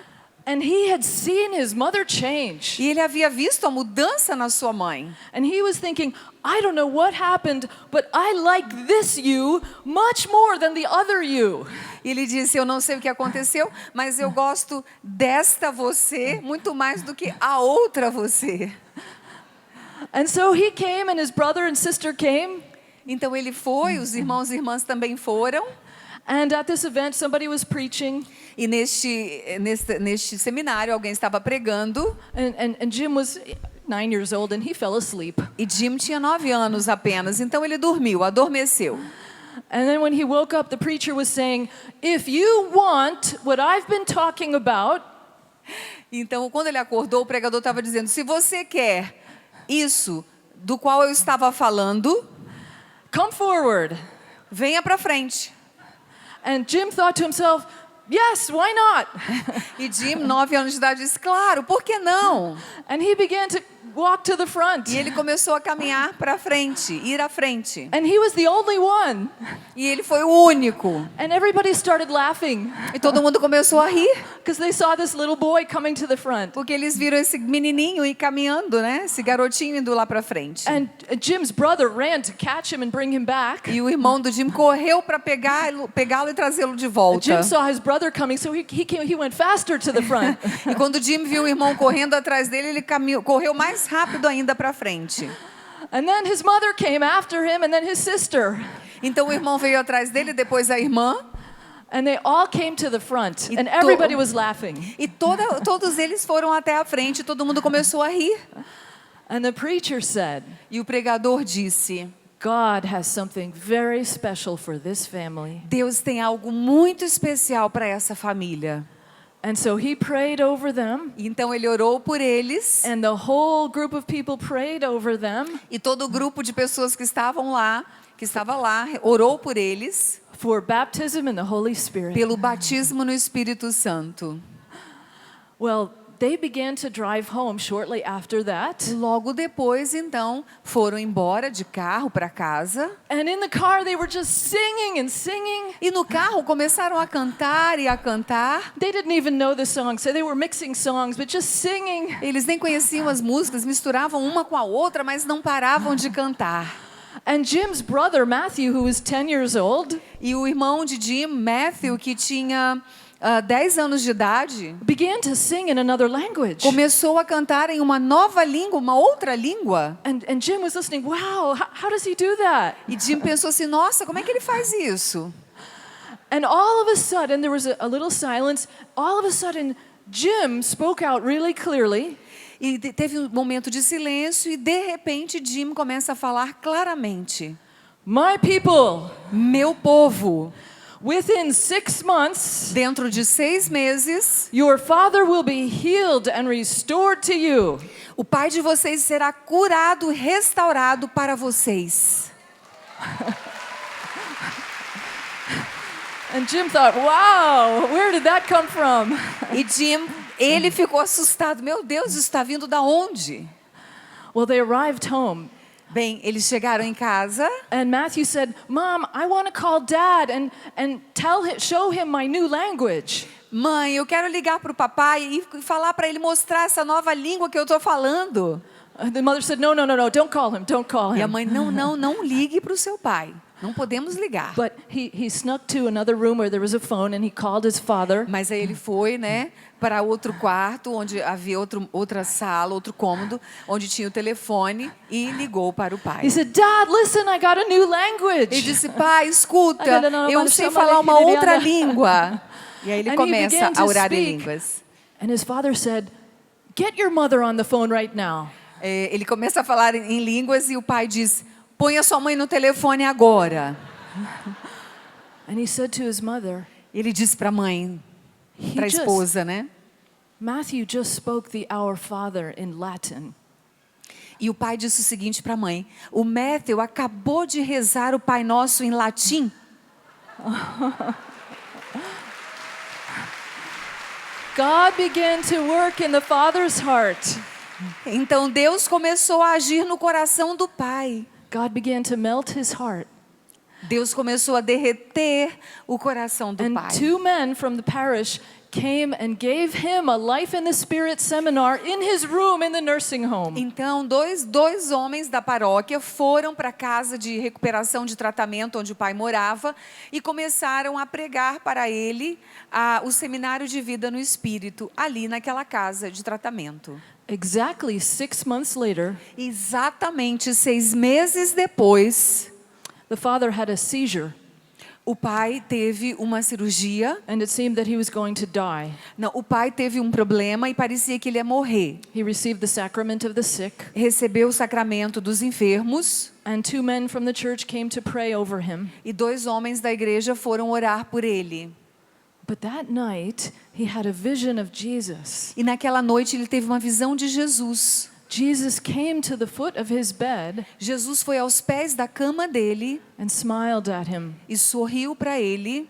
And he had seen his mother change. E ele havia visto a mudança na sua mãe. And he was thinking, I don't know what happened, but I like this you much more than the other you. E ele disse, eu não sei o que aconteceu, mas eu gosto desta você muito mais do que a outra você. And so he came and his brother and sister came. Então ele foi, os irmãos e irmãs também foram. And at this event somebody was preaching. E neste seminário alguém estava pregando. And Jim was 9 years old and he fell asleep. E Jim tinha 9 anos apenas, então ele dormiu, adormeceu. And then when he woke up, the preacher was saying, if you want what I've been talking about, Então, quando ele acordou, o pregador estava dizendo, se você quer isso do qual eu estava falando, come forward. venha para frente. And Jim thought to himself, yes, why not? E Jim, 9 anos de idade, disse, claro, por que não? And he began to walk to the front. E ele começou a caminhar para frente, ir à frente. And he was the only one. E ele foi o único. And everybody started laughing E todo mundo começou a rir, because they saw this little boy coming to the front. porque eles viram esse menininho ir caminhando, né? Esse garotinho indo lá para frente. And Jim's brother ran to catch him and bring him back. E o irmão do Jim correu para pegá-lo e trazê-lo de volta. Jim saw his brother coming, so he went faster to the front. E quando o Jim viu o irmão correndo atrás dele, ele correu mais rápido ainda para frente. And then his mother came after him, and then his sister. Então o irmão veio atrás dele, depois a irmã. And they all came to the front, E and everybody was laughing. E todos eles foram até a frente, todo mundo começou a rir. And the preacher said, E o pregador disse: God has something very special for this family. Deus tem algo muito especial para essa família. And so he prayed over them, Então ele orou por eles, and the whole group of people prayed over them e todo o grupo de pessoas que estava lá, orou por eles for baptism in the Holy Spirit. pelo batismo no Espírito Santo. Well, they began to drive home shortly after that. Logo depois, então, foram embora de carro para casa. And in the car, they were just singing and singing. E no carro começaram a cantar e a cantar. They didn't even know the song, so they were mixing songs, but just singing. Eles nem conheciam as músicas, misturavam uma com a outra, mas não paravam de cantar. And Jim's brother, Matthew, who was 10 years old, E o irmão de Jim, Matthew, que tinha 10 anos de idade, began to sing in another language. começou a cantar em uma nova língua, uma outra língua. And Jim was listening, wow, how does he do that? E Jim pensou assim, nossa, como é que ele faz isso? And all of a sudden, there was a little silence. All of a sudden, Jim spoke out really clearly. E teve um momento de silêncio e de repente Jim começa a falar claramente. My people, Meu povo, within 6 months, dentro de 6 meses, your father will be healed and restored to you. o pai de vocês será curado, restaurado para vocês. And Jim thought, wow, where did that come from? E Jim, ele ficou assustado. Meu Deus, isso está vindo da onde? Well, they arrived home. Bem, eles chegaram em casa And Matthew said, Mom, I want to call Dad and show him my new language. Mãe, eu quero ligar para o papai e falar para ele mostrar essa nova língua que eu estou falando. The mother said, no, don't call him, don't call E a him. mãe, não ligue para o seu pai. Não podemos ligar. But he snuck to another room where there was a phone and he called his father. Mas aí ele foi, né, para outro quarto, onde havia outra sala, outro cômodo, onde tinha o telefone e ligou para o pai. He said, Dad, listen, I got a new language. Ele disse, pai, escuta, Não, eu mas sei chama falar uma ele, outra Eliana. língua. E aí ele And he começa began to a orar em speak. línguas. And his father said, get your mother on the phone right now. Ele começa a falar em línguas e o pai diz, põe a sua mãe no telefone agora. And he said to his mother, Ele disse para a mãe, para a esposa, né? Matthew just spoke the Our Father in Latin. E o pai disse o seguinte para a mãe, o Matthew acabou de rezar o Pai Nosso em latim. God began to work in the father's heart. Então Deus começou a agir no coração do pai. God began to melt his heart. Deus começou a derreter o coração do And pai. 2 men from the parish came and gave him a Life in the Spirit seminar in his room in the nursing home. Então, dois homens da paróquia foram para a casa de recuperação de tratamento onde o pai morava e começaram a pregar para ele o seminário de vida no Espírito, ali naquela casa de tratamento. Exactly 6 months later, Exatamente 6 meses depois, the father had a seizure, o pai teve uma cirurgia. and it seemed that he was going to die. Não, o pai teve um problema e parecia que ele ia morrer. He received the sacrament of the sick, Recebeu o sacramento dos enfermos and 2 men from the church came to pray over him. e 2 homens da igreja foram orar por ele. But that night, he had a vision of Jesus. E naquela noite ele teve uma visão de Jesus. Jesus came to the foot of his bed Jesus foi aos pés da cama dele and smiled at him e sorriu para ele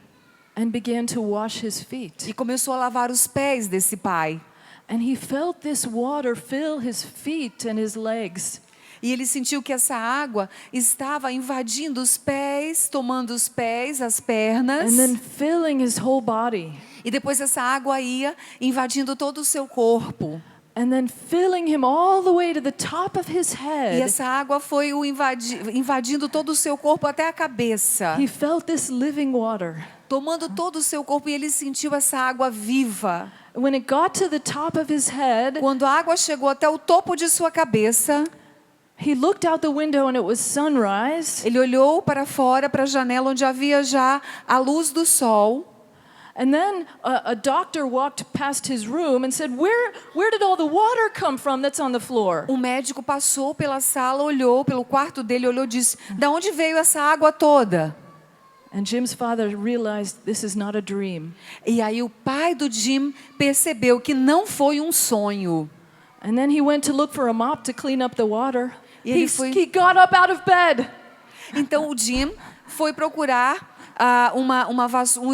and began to wash his feet. e começou a lavar os pés desse pai. And he felt this water fill his feet and his legs. E ele sentiu que essa água estava invadindo os pés, tomando os pés, as pernas. And then filling his whole body. E depois essa água ia invadindo todo o seu corpo. And then filling him all the way to the top of his E head. essa água foi invadindo todo o seu corpo até a cabeça. He felt this living water. Tomando todo o seu corpo e ele sentiu essa água viva. When it got to the top of his head, Quando a água chegou até o topo de sua cabeça, He looked out the window and it was sunrise. Ele olhou para fora, para a janela onde havia já a luz do sol. And then a doctor walked past his room and said, where did all the water come from that's on the floor? O médico passou pela sala, olhou pelo quarto dele, olhou e disse: "Da onde veio essa água toda?" And Jim's father realized this is not a dream. E aí o pai do Jim percebeu que não foi um sonho. And then he went to look for a mop to clean up the water. E ele He got up out of bed. Então o Jim foi procurar um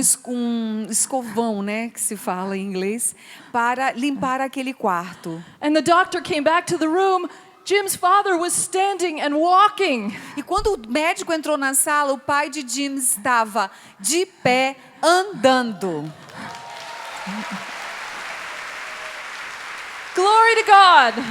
escovão, né, que se fala em inglês, para limpar aquele quarto. And the doctor came back to the room. Jim's father was standing and walking. E quando o médico entrou na sala, o pai de Jim estava de pé, andando. Glory to God.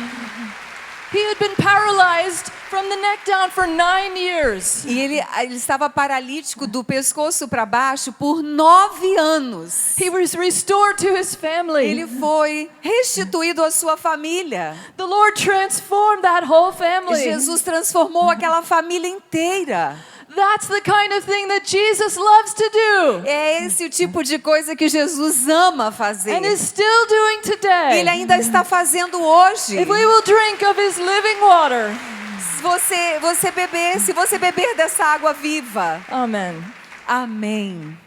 He had been paralyzed from the neck down for 9 years. E ele estava paralítico do pescoço para baixo por 9 anos. He was restored to his family. Ele foi restituído à sua família. The Lord transformed that whole family. Jesus transformou aquela família inteira. That's the kind of thing that Jesus loves to do. É esse o tipo de coisa que Jesus ama fazer. And is still doing today. Ele ainda está fazendo hoje. If we will drink of his living water. Se você beber dessa água viva. Amen. Amém.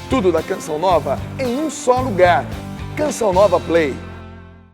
Tudo da Canção Nova em um só lugar. Canção Nova Play.